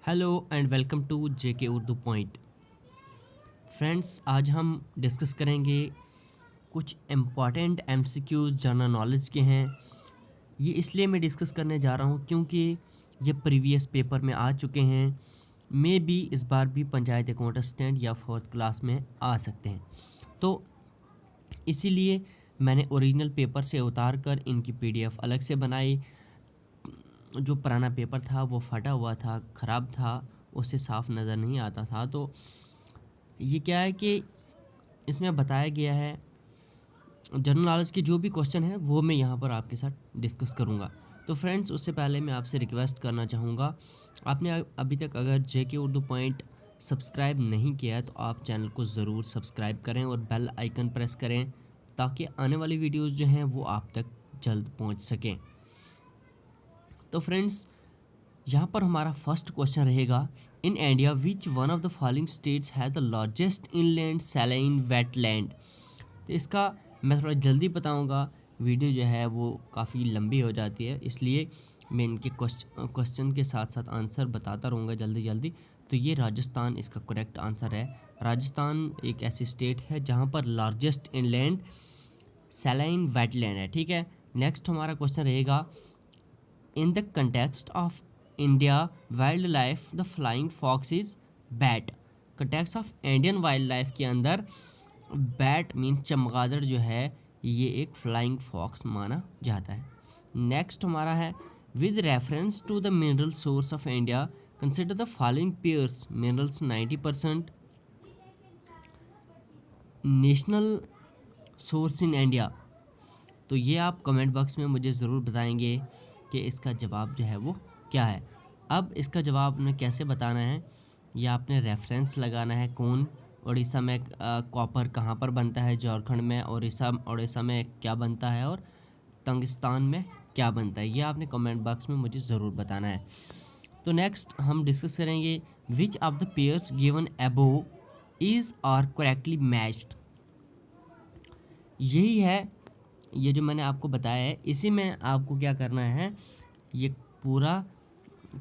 Hello and welcome to JK Urdu point. Friends, आज हम discuss करेंगे कुछ इम्पॉर्टेंट एमसीक्यूज जनरल नॉलेज के हैं। ये इसलिए मैं डिस्कस करने जा रहा हूँ क्योंकि ये प्रीवियस पेपर में आ चुके हैं। मे बी इस बार भी पंचायत अकाउंटेंट या फोर्थ क्लास में आ सकते हैं, तो इसीलिए मैंने ओरिजिनल पेपर से उतार कर इनकी पीडीएफ अलग से बनाई। जो पुराना पेपर था वो फटा हुआ था, ख़राब था, उससे साफ नज़र नहीं आता था। तो ये क्या है कि इसमें बताया गया है जनरल नॉलेज के जो भी क्वेश्चन है वो मैं यहाँ पर आपके साथ डिस्कस करूँगा। तो फ्रेंड्स, उससे पहले मैं आपसे रिक्वेस्ट करना चाहूँगा, आपने अभी तक अगर जेके उर्दू पॉइंट सब्सक्राइब नहीं किया है तो आप चैनल को ज़रूर सब्सक्राइब करें और बेल आइकन प्रेस करें ताकि आने वाली वीडियोज़ जो हैं वो आप तक जल्द पहुँच सकें। तो फ्रेंड्स, यहाँ पर हमारा फर्स्ट क्वेश्चन रहेगा, in India which one of the following states has the largest inland saline wetland. तो इसका मैं थोड़ा जल्दी बताऊँगा, वीडियो जो है वो काफ़ी लंबी हो जाती है, इसलिए मैं इनके क्वेश्चन के साथ साथ आंसर बताता रहूँगा जल्दी जल्दी। तो ये राजस्थान इसका करेक्ट आंसर है। राजस्थान एक ऐसी स्टेट है जहाँ पर लार्जेस्ट इनलैंड सैलाइन वेटलैंड है। ठीक है, नेक्स्ट हमारा क्वेश्चन रहेगा, in the context of India wild life the flying fox is bat. Context of Indian wild life के अंदर बैट मीन चमगादड़ जो है ये एक फ्लाइंग फॉक्स माना जाता है। नेक्स्ट हमारा है, with reference to the mineral source of India consider the following pairs minerals 90% national source in India. तो ये आप कमेंट बॉक्स में मुझे ज़रूर बताएंगे कि इसका जवाब जो है वो क्या है। अब इसका जवाब आपने कैसे बताना है, या आपने रेफरेंस लगाना है कौन उड़ीसा में कॉपर कहाँ पर बनता है, झारखंड में, उड़ीसा में क्या बनता है और तंगिस्तान में क्या बनता है, ये आपने कमेंट बॉक्स में मुझे ज़रूर बताना है। तो नेक्स्ट हम डिस्कस करेंगे, which of the pairs given above is are correctly matched. यही है, ये जो मैंने आपको बताया है इसी में आपको क्या करना है, ये पूरा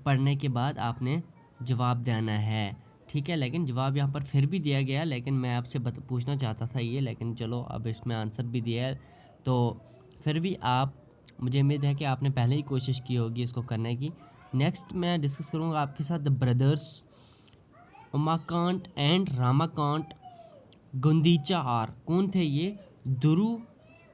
पढ़ने के बाद आपने जवाब देना है। ठीक है, लेकिन जवाब यहाँ पर फिर भी दिया गया, लेकिन मैं आपसे पूछना चाहता था ये, लेकिन चलो अब इसमें आंसर भी दिया है तो फिर भी आप, मुझे उम्मीद है कि आपने पहले ही कोशिश की होगी इसको करने की। नेक्स्ट मैं डिस्कस करूँगा आपके साथ the brothers Umakant and Ramakant Gundecha are, कौन थे ये? दुरु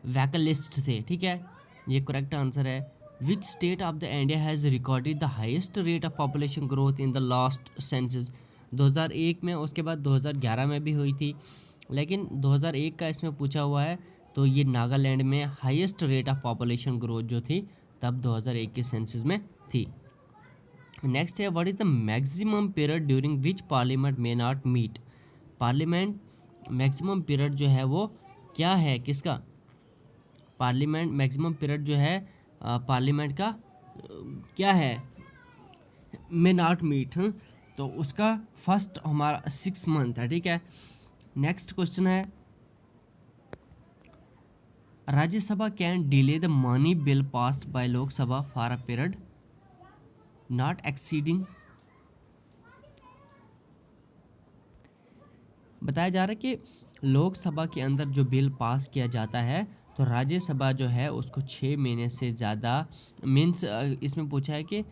वैकलिस्ट थे। ठीक है, ये करेक्ट आंसर है। Which state of the India has recorded the highest rate of population growth in the last census. 2001 में, उसके बाद 2011 में भी हुई थी, लेकिन 2001 का इसमें पूछा हुआ है तो ये नागालैंड में highest rate of population growth जो थी तब 2001 के सेंसस में थी। नेक्स्ट है, what is the maximum period during which parliament may not meet. Parliament maximum period जो है वो क्या है, किसका? पार्लियामेंट मैक्सिमम पीरियड जो है पार्लियामेंट का क्या है, मे नॉट मीट। तो उसका फर्स्ट हमारा 6 मंथ है। ठीक है, नेक्स्ट क्वेश्चन है, Rajya Sabha can delay the money bill passed by Lok Sabha for a period not exceeding. बताया जा रहा है कि लोकसभा के अंदर जो बिल पास किया जाता है तो राज्यसभा जो है उसको 6 महीने से ज़्यादा, मीन्स इसमें पूछा है कि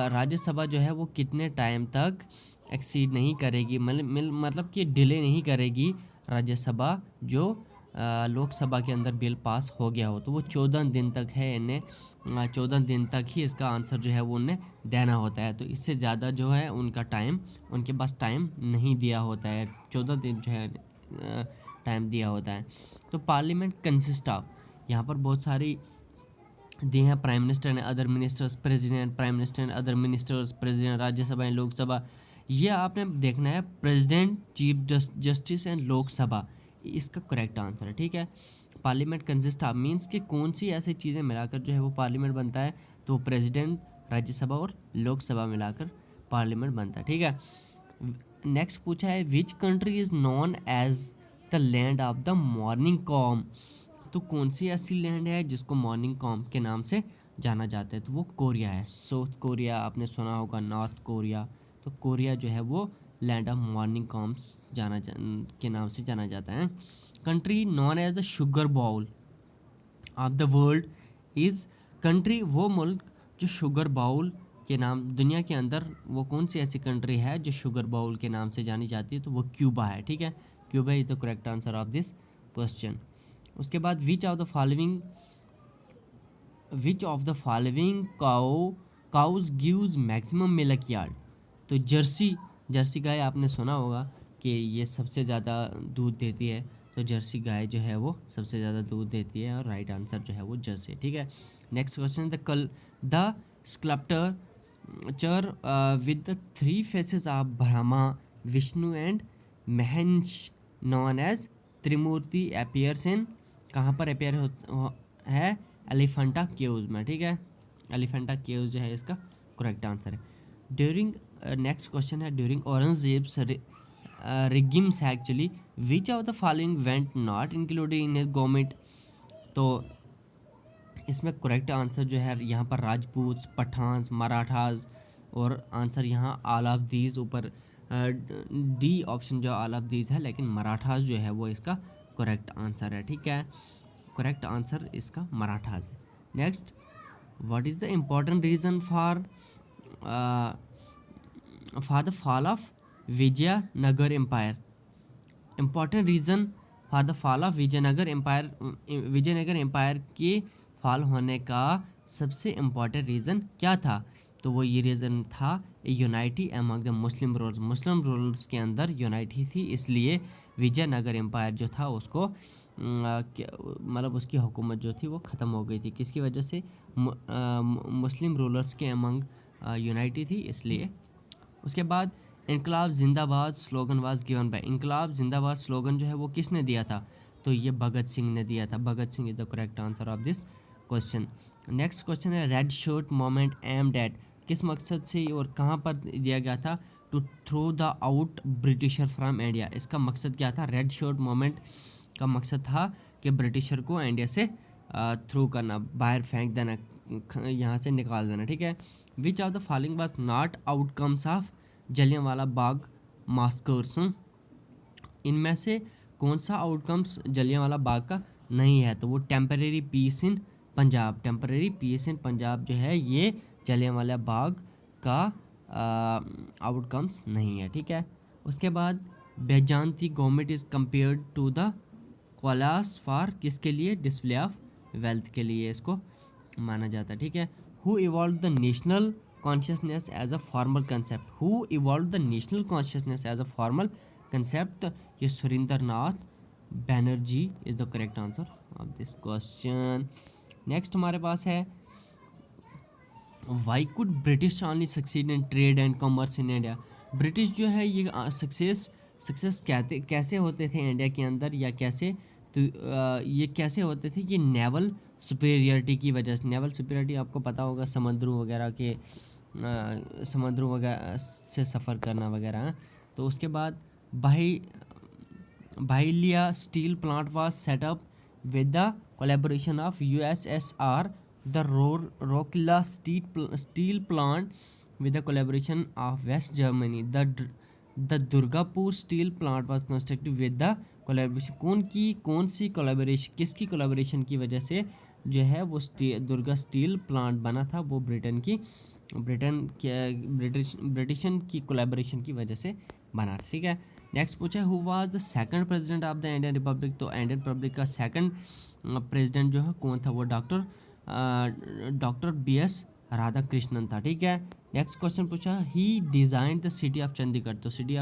राज्यसभा जो है वो कितने टाइम तक एक्सीड नहीं करेगी, मतलब कि डिले नहीं करेगी राज्यसभा जो लोकसभा के अंदर बिल पास हो गया हो, तो वो 14 दिन तक है, इन्हें 14 दिन तक ही इसका आंसर जो है वो उन्हें देना होता है। तो इससे ज़्यादा जो है उनका टाइम, उनके पास टाइम नहीं दिया होता है, 14 दिन जो है टाइम दिया होता है। तो पार्लियामेंट कंसिस्ट ऑफ, यहाँ पर बहुत सारी दिए हैं, prime minister and other ministers, president, prime minister and other ministers, president, Rajya Sabha and Lok Sabha. ये आपने देखना है president, chief justice and Lok Sabha, इसका करेक्ट आंसर है। ठीक है, पार्लियामेंट कंसिस्ट ऑफ मीन्स कि कौन सी ऐसी चीज़ें मिलाकर जो है वो पार्लियामेंट बनता है, तो प्रेसिडेंट, राज्यसभा और लोकसभा मिलाकर पार्लियामेंट बनता है। ठीक है, नेक्स्ट पूछा है, which country is known as the land of the morning calm. तो कौन सी ऐसी लैंड है जिसको मॉर्निंग कॉम के नाम से जाना जाता है, तो वो कोरिया है। साउथ कोरिया आपने सुना होगा, नॉर्थ कोरिया, तो कोरिया जो है वो लैंड ऑफ मॉर्निंग कॉम्स के नाम से जाना जाता है। Country known as the sugar bowl of the world is, country वो मुल्क जो शुगर बाउल के नाम दुनिया के अंदर वो कौन सी ऐसी कंट्री है जो शुगर बाउल के नाम से जानी जाती है, तो वो क्यूबा है। ठीक है, Cuba is the correct answer of this question. उसके बाद which of the following cows gives maximum milk yard, तो जर्सी गाय आपने सुना होगा कि ये सबसे ज़्यादा दूध देती है, तो जर्सी गाय जो है वो सबसे ज़्यादा दूध देती है और राइट आंसर जो है वो जर्सी। ठीक है, next question, the sculpture with the 3 faces of Brahma Vishnu and Mahesh known as Trimurti appears in, कहाँ पर अपेयर है, एलिफेंटा केव्स में। ठीक है, एलिफेंटा केव्स जो है इसका करेक्ट आंसर है। ड्यूरिंग नेक्स्ट क्वेश्चन है, during Aurangzeb's regimes actually which of the following went not included in his government, तो इसमें करेक्ट आंसर जो है यहाँ पर राजपूत, पठान, मराठास, और आंसर यहाँ ऑल ऑफ दीज, ऊपर डी ऑप्शन जो ऑल ऑफ दीज है, लेकिन मराठास जो है वो इसका करेक्ट आंसर है। ठीक है, करेक्ट आंसर इसका मराठास है। Next, what is the important reason for the fall of Vijayanagar empire, important reason for the fall of Vijayanagar empire के फॉल होने का सबसे इम्पॉर्टेंट रीज़न क्या था, तो वो ये रीज़न था unity among the Muslim rulers के अंदर यूनाइटी थी, इसलिए विजयनगर एम्पायर जो था उसको मतलब उसकी हुकूमत जो थी वो ख़त्म हो गई थी, किसकी वजह से, मुस्लिम रूलर्स के अमंग यूनाइटी थी इसलिए। उसके बाद इनकलाब जिंदाबाद स्लोगन वाज गिवन बाय, इनकलाब जिंदाबाद स्लोगन जो है वो किसने दिया था, तो ये भगत सिंह ने दिया था। Bhagat Singh is the correct answer of this question. Next question है, red shirt movement aimed at, किस मकसद से और कहाँ पर दिया गया था, to throw the out britisher from India, इसका मकसद क्या था, रेड शर्ट मोमेंट का मकसद था कि ब्रिटिशर को इंडिया से थ्रू करना, बाहर फेंक देना, यहाँ से निकाल देना। ठीक है, which of the following was not outcomes of Jallianwala Bagh massacres, इनमें से कौन सा आउटकम्स जलियांवाला बाग का नहीं है, तो वो टेम्परेरी पीस इन पंजाब, टेम्परेरी पीस इन पंजाब जो है ये जलियांवाला बाग का आउटकम्स नहीं है। ठीक है, उसके बाद Byzantine government is compared to the कोलास फॉर, किसके लिए, डिस्प्ले ऑफ वेल्थ के लिए इसको माना जाता है। ठीक है, who evolve the national consciousness as a formal concept, who evolve the national consciousness as a formal concept, ये Surendra Nath Banerjee is the correct answer of this question. Next हमारे पास है, why could British only succeed in trade and commerce in India, British जो है ये success कैसे होते थे इंडिया के अंदर, या कैसे, तो ये कैसे होते थे, कि नेवल सुपेरियरिटी की वजह से, नेवल सुपेरियरिटी आपको पता होगा समुद्रों वगैरह से सफ़र करना वगैरह। तो उसके बाद Bhilai steel plant was set up with the collaboration of USSR, the Rourkela steel plant with the collaboration of West Germany, the Durgapur steel plant was constructed with the collaboration, कौन सी कोलैबोरेशन, किसकी कोलैबोरेशन की वजह से जो है वो दुर्गा स्टील प्लांट बना था, वो ब्रिटिशन की कोलैबोरेशन की वजह से बना। ठीक है, नेक्स्ट पूछा, who was the second president of the Indian Republic, तो इंडियन रिपब्लिक का सेकंड प्रेसिडेंट जो है कौन था, वो डॉक्टर BS राधाकृष्णन था। ठीक है, नेक्स्ट क्वेश्चन पूछा, he designed the city of Chandigarh, तो सिटी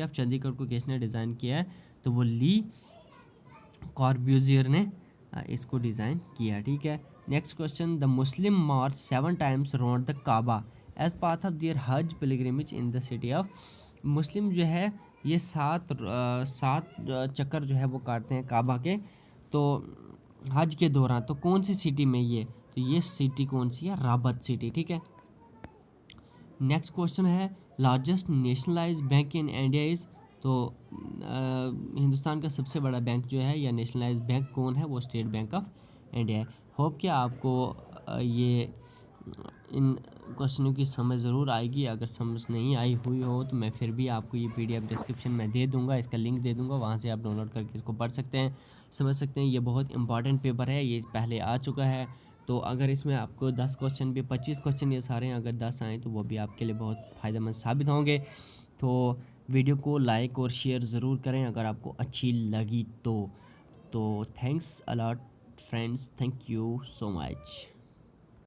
ऑफ चंडीगढ़ को किसने डिज़ाइन किया है, तो वो ली कॉर्ब्यूजियर ने इसको डिज़ाइन किया। ठीक है, next question, the Muslim march 7 times round the Kaaba as part of their hajj pilgrimage in the city of, Muslim जो है ये सात चक्कर जो है वो काटते हैं काबा के, तो हज के दौरान, तो कौन सी सिटी में ये, तो ये सिटी कौन सी है, राबत सिटी। ठीक है, नेक्स्ट क्वेश्चन है, largest nationalised bank in India is, तो हिंदुस्तान का सबसे बड़ा बैंक जो है या नेशनलाइज्ड बैंक कौन है, वो स्टेट बैंक ऑफ इंडिया है। होप कि आपको ये इन क्वेश्चनों की समझ ज़रूर आएगी। अगर समझ नहीं आई हुई हो तो मैं फिर भी आपको ये PDF डिस्क्रिप्शन में दे दूँगा, इसका लिंक दे दूँगा, वहाँ से आप डाउनलोड करके इसको पढ़ सकते हैं, समझ सकते हैं। ये बहुत इंपॉर्टेंट पेपर है, ये पहले आ चुका है। तो अगर इसमें आपको 10 क्वेश्चन भी 25 क्वेश्चन ये सारे अगर 10 आएँ तो वो भी आपके लिए बहुत फ़ायदेमंद साबित होंगे। तो वीडियो को लाइक और शेयर ज़रूर करें अगर आपको अच्छी लगी तो। Thanks a lot friends, thank you so much.